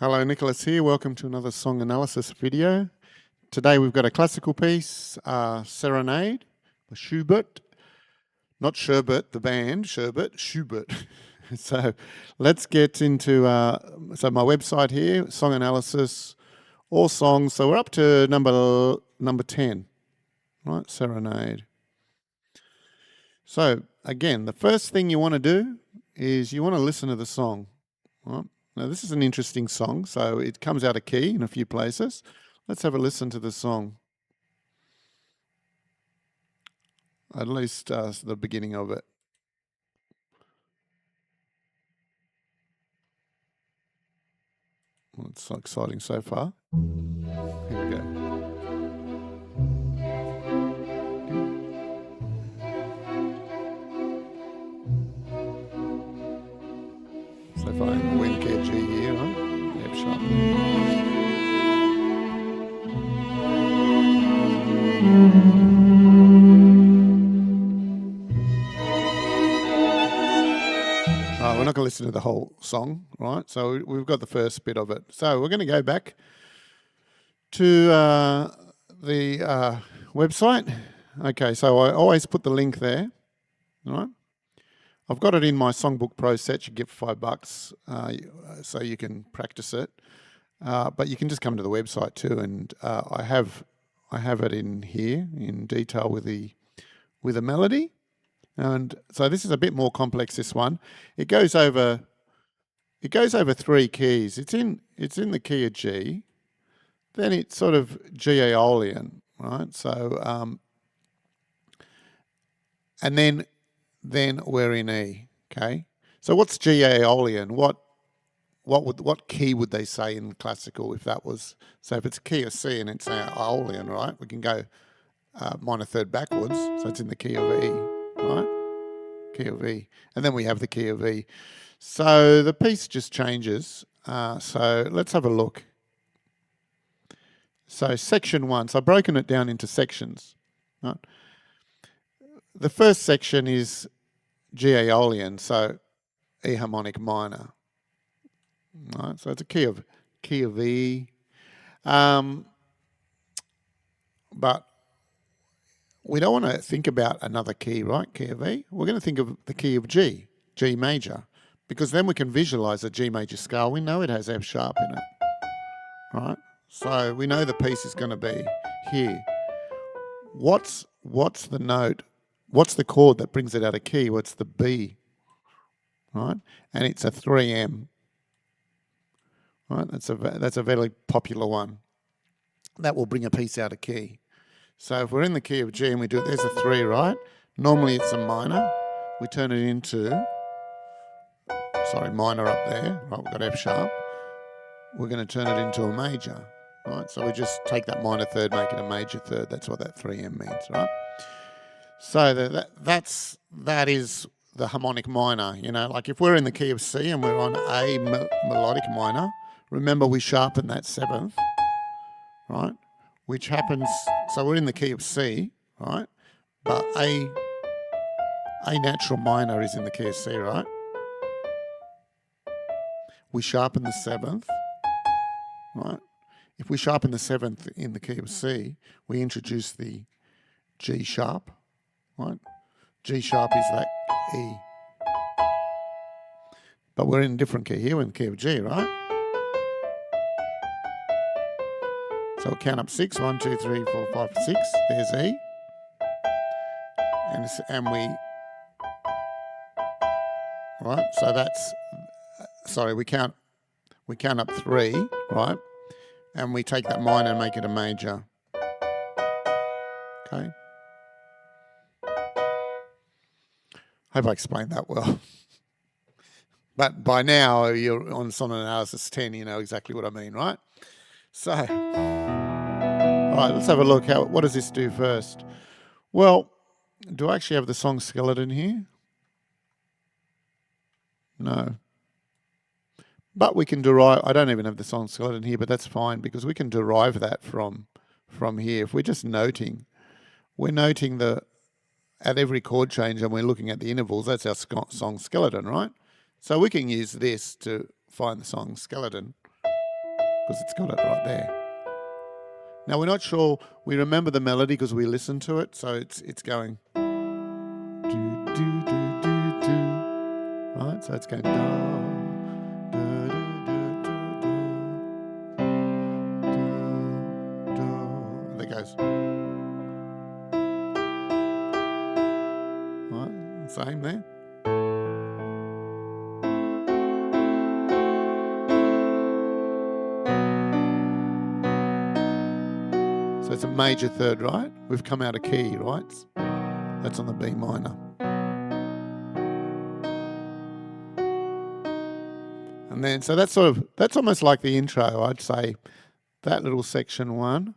Hello, Nicholas here. Welcome to another song analysis video. Today we've got a classical piece, Serenade by Schubert. Not Sherbet, the band, Schubert. So let's get into, so my website here, song analysis, all songs. So we're up to number 10, right? Serenade. So again, the first thing you want to do is you want to listen to the song, right? Now, this is an interesting song, so it comes out of key in a few places. Let's have a listen to the song. At least the beginning of it. Well, it's so exciting so far. Here we go. So far, Win K G here, right? F sharp. We're not going to listen to the whole song, right? So we've got the first bit of it. So we're going to go back to the website. Okay, so I always put the link there, right? I've got it in my Songbook Pro set. You get for $5, so you can practice it. But you can just come to the website too, and I have it in here in detail with a melody. And so this is a bit more complex, this one. It goes over 3 keys. It's in the key of G. Then it's sort of G Aeolian, right? So and then we're in E, okay? So what's G Aeolian? What key would they say in classical if that was, so if it's a key of C and it's Aeolian, right? We can go minor third backwards, so it's in the key of E, right? Key of E. And then we have the key of E. So the piece just changes. So let's have a look. So section 1, so I've broken it down into sections, right? The first section is G Aeolian, so E harmonic minor. Right, so it's a key of E. But we don't want to think about another key, right? Key of E. We're going to think of the key of G, G major, because then we can visualize a G major scale. We know it has F sharp in it, right? So we know the piece is going to be here. What's the note? What's the chord that brings it out of key? What's the B, right? And it's a 3M, right? That's a very popular one. That will bring a piece out of key. So if we're in the key of G and we do it, there's a 3, right? Normally it's a minor. We turn it into, minor up there, right? We've got F sharp. We're going to turn it into a major, right? So we just take that minor third, make it a major third. That's what that 3M means, right? So that is the harmonic minor, you know, like if we're in the key of C and we're on A melodic minor, remember we sharpen that 7th, right? Which happens, so we're in the key of C, right? But A natural minor is in the key of C, right? We sharpen the 7th, right? If we sharpen the 7th in the key of C, we introduce the G sharp, right? G sharp is that E. But we're in a different key here, we're in the key of G, right? So we'll count up 6, 1, 2, 3, 4, 5, 6. There's E. And we, right? So that's, we count up 3, right? And we take that minor and make it a major. Okay. Hope I explained that well. But by now, you're on Song Analysis 10, you know exactly what I mean, right? So, all right, let's have a look. What does this do first? Well, do I actually have the song skeleton here? No. But we can derive, I don't even have the song skeleton here, but that's fine because we can derive that from here. If we're just noting, we're noting at every chord change and we're looking at the intervals, that's our song skeleton, right? So we can use this to find the song skeleton. because it's got it right there. Now we're not sure, we remember the melody because we listened to it, so it's going do, do, do, do, do. Right, so it's going da, da, da, da, da, da, da. And it goes. Right, same there. So it's a major third, right? We've come out of key, right? That's on the B minor. And then, so that's almost like the intro, I'd say. That little section 1.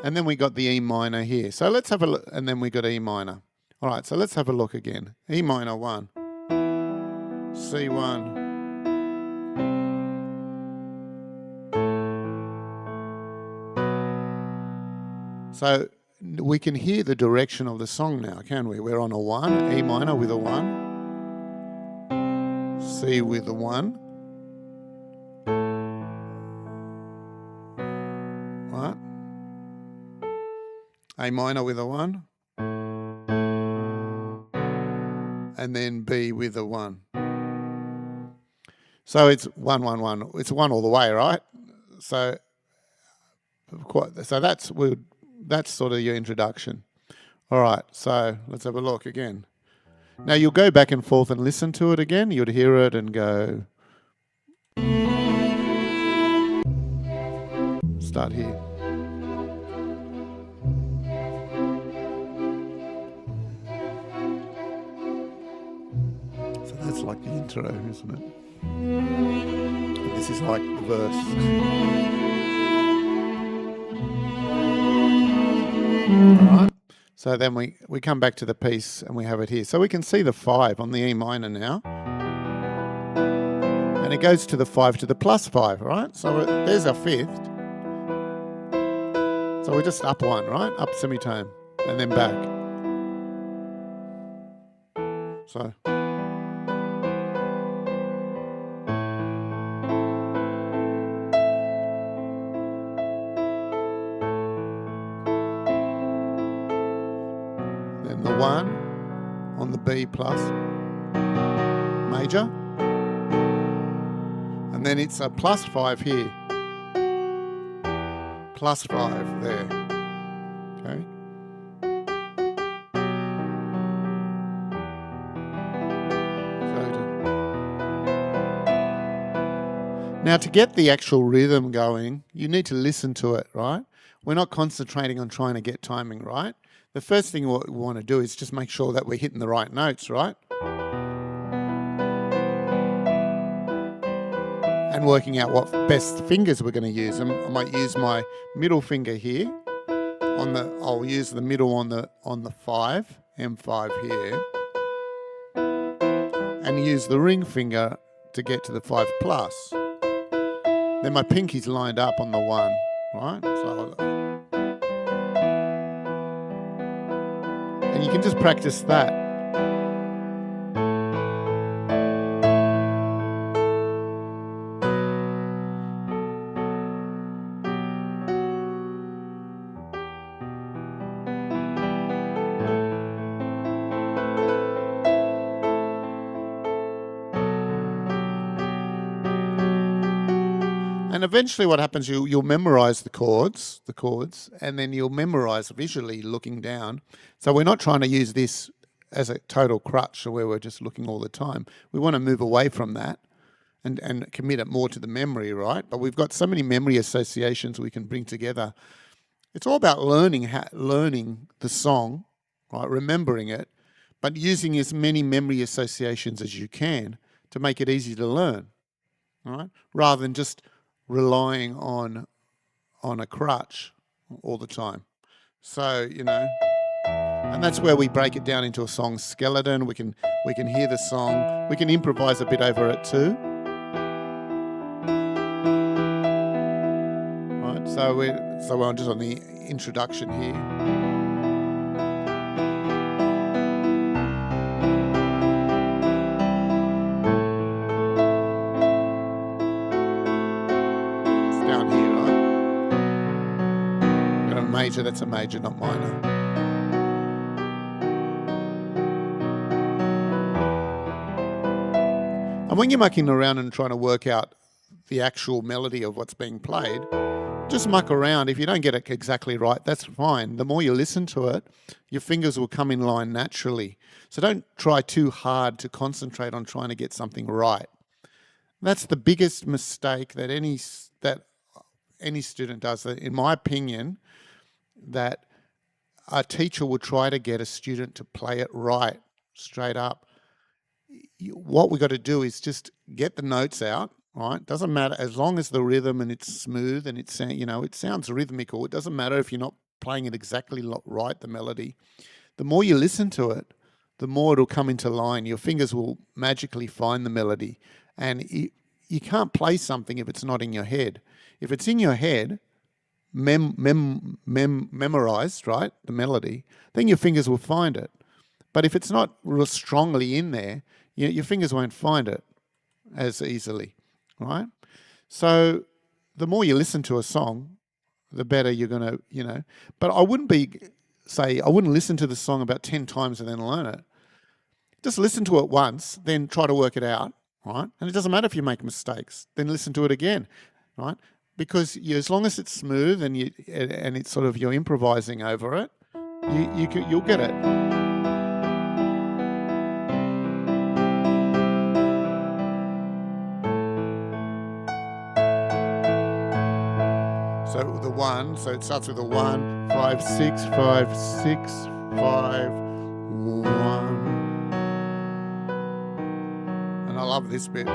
And then we got the E minor here. So let's have a look, and then we got E minor. All right, so let's have a look again. E minor 1, C1. So we can hear the direction of the song now, can we? We're on a 1, E minor with a 1, C with a 1. Right? A minor with a 1. And then B with a 1. So it's 1, 1, 1. It's 1 all the way, right? So that's sort of your introduction. All right, so let's have a look again. Now you'll go back and forth and listen to it again. You'd hear it and go. Start here. So that's like the intro, isn't it? And this is like the verse. All right. So then we come back to the piece and we have it here. So we can see the 5 on the E minor now. And it goes to the 5 to the plus 5, right? So there's our 5th. So we're just up 1, right? Up semitone and then back. So. Then the 1 on the B plus major. And then it's a plus 5 here. Plus 5 there. Okay. Now to get the actual rhythm going, you need to listen to it, right? We're not concentrating on trying to get timing right. The first thing what we want to do is just make sure that we're hitting the right notes, right? And working out what best fingers we're going to use. I might use my middle finger here. I'll use the middle on the 5, M5 here. And use the ring finger to get to the 5 plus. Then my pinky's lined up on the 1, right? And you can just practice that. And eventually what happens, you'll memorize the chords, and then you'll memorize visually looking down. So we're not trying to use this as a total crutch where we're just looking all the time. We want to move away from that and commit it more to the memory, right? But we've got so many memory associations we can bring together. It's all about learning the song, right? Remembering it, but using as many memory associations as you can to make it easy to learn, right? Rather than just relying on a crutch all the time. So, and that's where we break it down into a song skeleton. We can hear the song. We can improvise a bit over it too. Right, so we're just on the introduction here. major, that's a major, not minor. And when you're mucking around and trying to work out the actual melody of what's being played, just muck around. If you don't get it exactly right, that's fine. The more you listen to it, your fingers will come in line naturally. So don't try too hard to concentrate on trying to get something right. That's the biggest mistake that any student does, in my opinion, that a teacher will try to get a student to play it right, straight up. What we got to do is just get the notes out, right? Doesn't matter, as long as the rhythm and it's smooth and it's, it sounds rhythmical. It doesn't matter if you're not playing it exactly right, the melody. The more you listen to it, the more it'll come into line. Your fingers will magically find the melody. And you can't play something if it's not in your head. If it's in your head, memorized, right, the melody, then your fingers will find it. But if it's not real strongly in there, your fingers won't find it as easily, right? So the more you listen to a song, the better you're going to, But I wouldn't listen to the song about 10 times and then learn it. Just listen to it once, then try to work it out, right? And it doesn't matter if you make mistakes, then listen to it again, right? Because as long as it's smooth and it's sort of you're improvising over it, you'll get it. So the 1, so it starts with a 1, 5, 6, 5, 6, 5, 1. And I love this bit.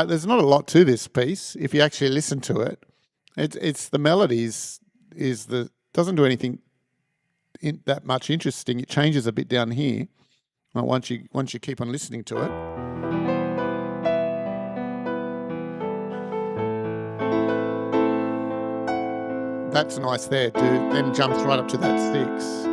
There's not a lot to this piece if you actually listen to it. It's the melodies doesn't do anything that much interesting. It changes a bit down here. Once you keep on listening to it. That's nice there, dude. Then jumps right up to that 6.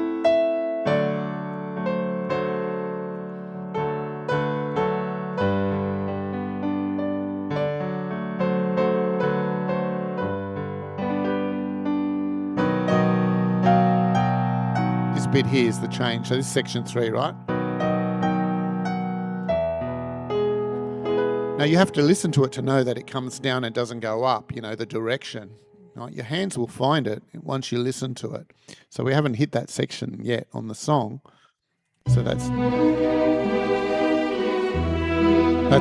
Bit here is the change. So this is section 3, right? Now you have to listen to it to know that it comes down and doesn't go up, the direction. Right? Your hands will find it once you listen to it. So we haven't hit that section yet on the song. So that's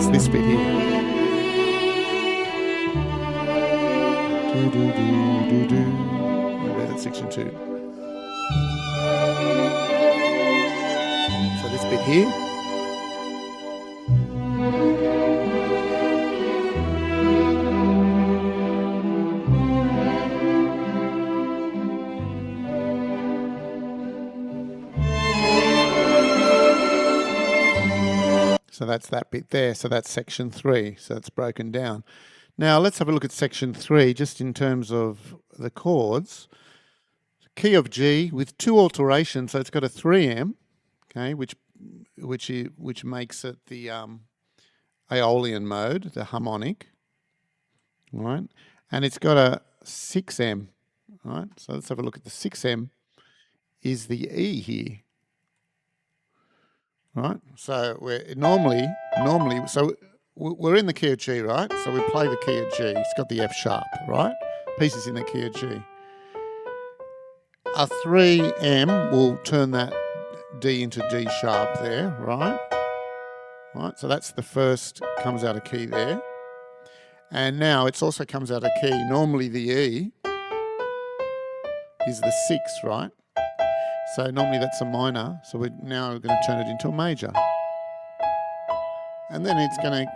this bit here. Maybe that's section 2. So this bit here. So that's that bit there. So that's section 3. So it's broken down. Now let's have a look at section 3 just in terms of the chords. Key of G with 2 alterations. So it's got a 3M, okay, which makes it the Aeolian mode, the harmonic, right? And it's got a 6M, right? So let's have a look at the 6M is the E here, right? So we're normally, so we're in the key of G, right? So we play the key of G. It's got the F sharp, right? Piece is in the key of G. A 3M will turn that D into D sharp there, right? Right, so that's the first, comes out of key there. And now it also comes out of key. Normally the E is the 6, right? So normally that's a minor. So we're now going to turn it into a major. And then it's going to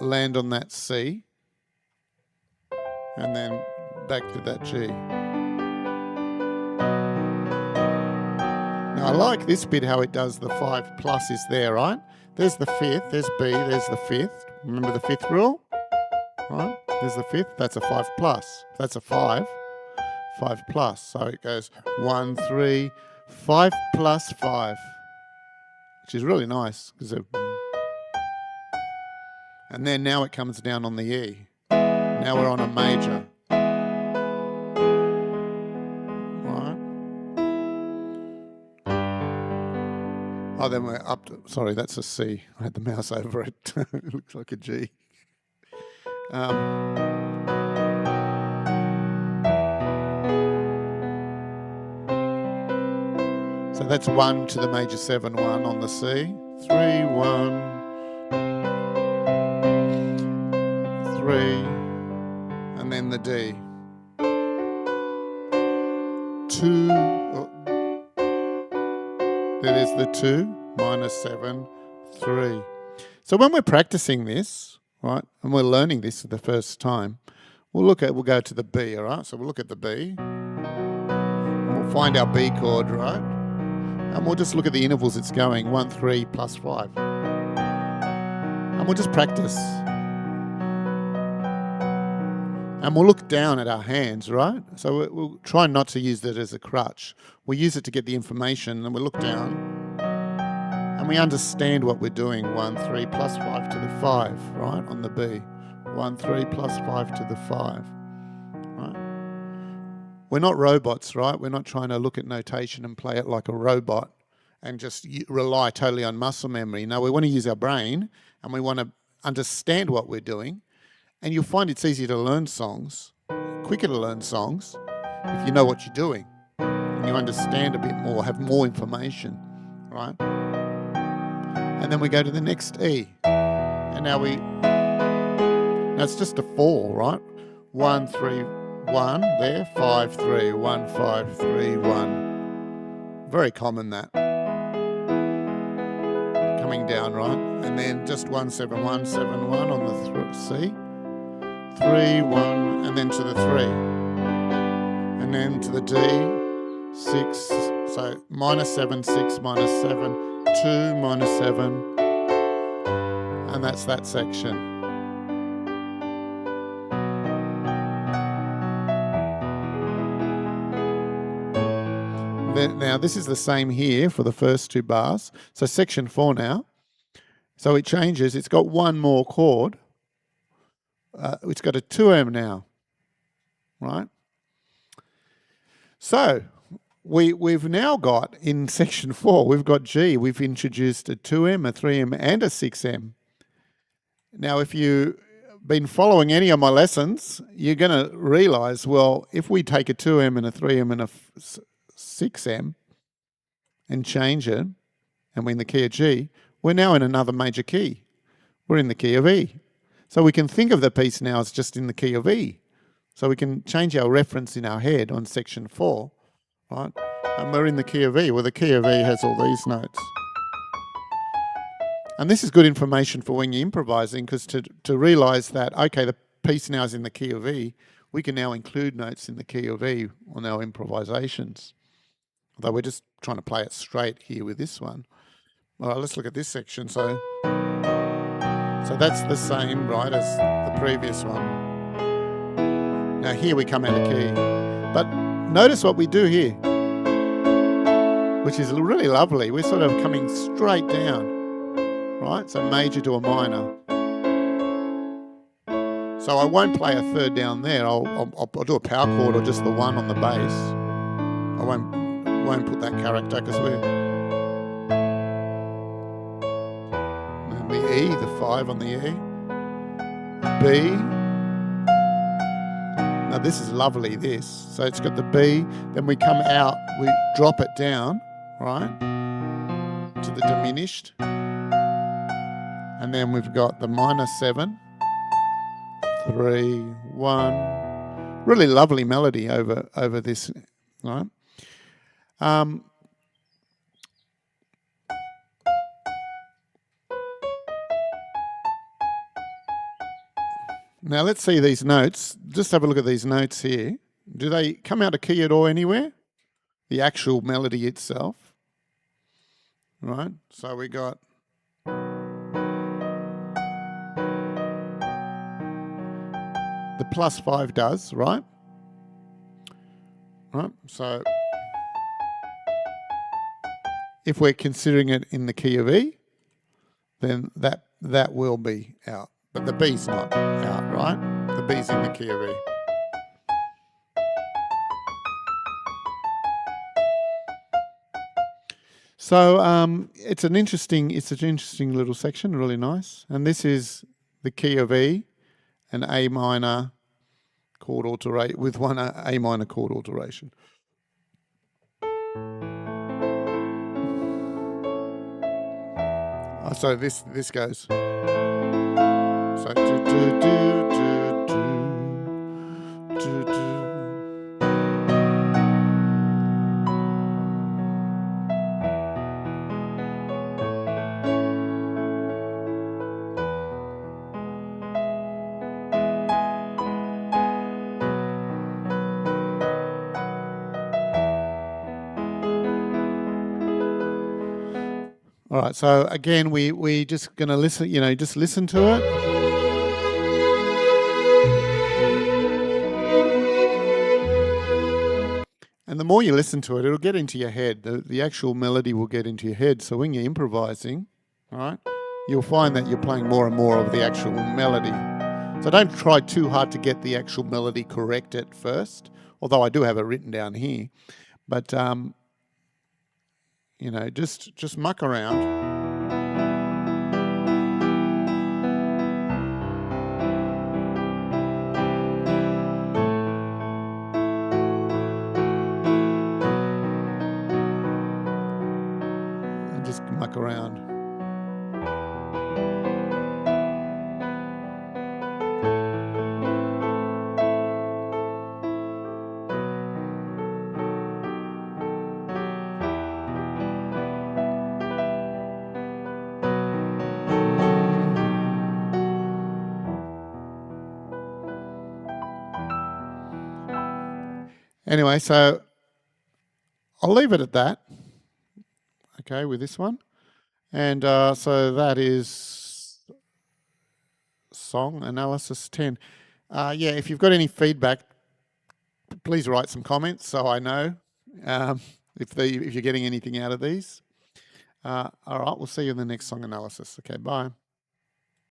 land on that C. And then back to that G. Now I like this bit how it does the 5 plus is there, right? There's the 5th, there's B, there's the 5th. Remember the 5th rule? Right? There's the fifth. That's a 5 plus. That's a 5. 5 plus. So it goes 1, 3, 5 plus 5, which is really nice. And then now it comes down on the E. Now we're on a major. Right. Oh, then we're up to, sorry, that's a C. I had the mouse over it. It looks like a G. So that's 1 to the major 7, 1 on the C. 3, 1, 3, and then the D. 2, there is the 2, minus 7, 3. So when we're practicing this, right, and we're learning this for the first time, we'll go to the B, all right? So we'll look at the B. And we'll find our B chord, right? And we'll just look at the intervals it's going, 1, 3, plus 5. And we'll just practice. And we'll look down at our hands, right? So we'll try not to use that as a crutch. We'll use it to get the information, and we'll look down. And we understand what we're doing, 1, 3, plus 5 to the 5, right, on the B. 1, 3, plus 5 to the 5, right? We're not robots, right? We're not trying to look at notation and play it like a robot and just rely totally on muscle memory. No, we want to use our brain, and we want to understand what we're doing. And you'll find it's easier to learn songs, quicker to learn songs, if you know what you're doing and you understand a bit more, have more information, right? And then we go to the next E. And now it's just a 4, right? 1, 3, 1 there, 5, 3, 1, 5, 3, 1. Very common that. Coming down, right? And then just 1, 7, 1, 7, 1 on the C. 3, 1, and then to the 3. And then to the D, 6. So minus 7, 6, minus 7, 2, minus 7. And that's that section. Now this is the same here for the first 2 bars. So section 4 now. So it changes. It's got one more chord. It's got a 2M now, right? So we've now got, in section 4, we've got G. We've introduced a 2M, a 3M, and a 6M. Now, if you've been following any of my lessons, you're going to realise, well, if we take a 2M and a 3M and a 6M and change it, and we're in the key of G, we're now in another major key. We're in the key of E. So we can think of the piece now as just in the key of E. So we can change our reference in our head on section 4, right? And we're in the key of E. Well, the key of E has all these notes. And this is good information for when you're improvising, because to realise that, okay, the piece now is in the key of E, we can now include notes in the key of E on our improvisations. Although we're just trying to play it straight here with this one. All right, let's look at this section. So that's the same, right, as the previous one. Now here we come out of key. But notice what we do here, which is really lovely. We're sort of coming straight down, right? So major to a minor. So I won't play a third down there. I'll do a power chord or just the 1 on the bass. I won't put that character because and the E, the 5 on the E. B. Now this is lovely, this. So it's got the B, then we come out, we drop it down, right, to the diminished. And then we've got the minor 7, 3, 1. Really lovely melody over this, right? Now let's see these notes. Just have a look at these notes here. Do they come out of key at all anywhere? The actual melody itself, right? So we got +5 does, right? Right. So if we're considering it in the key of E, then that will be out. But the B's not out, right? The B's in the key of E. So it's an interesting little section, really nice. And this is the key of E, an A minor chord alteration with one A minor chord alteration. So this goes. So do do do do do do. All right, so again, we just going to listen, just listen to it. And the more you listen to it, it'll get into your head. The actual melody will get into your head. So when you're improvising, all right, you'll find that you're playing more and more of the actual melody. So don't try too hard to get the actual melody correct at first, although I do have it written down here. But, just muck around. Just muck around. Anyway, so I'll leave it at that. Okay, with this one. And so that is song analysis 10. Yeah, if you've got any feedback, please write some comments so I know if you're getting anything out of these. All right, we'll see you in the next song analysis. Okay, bye.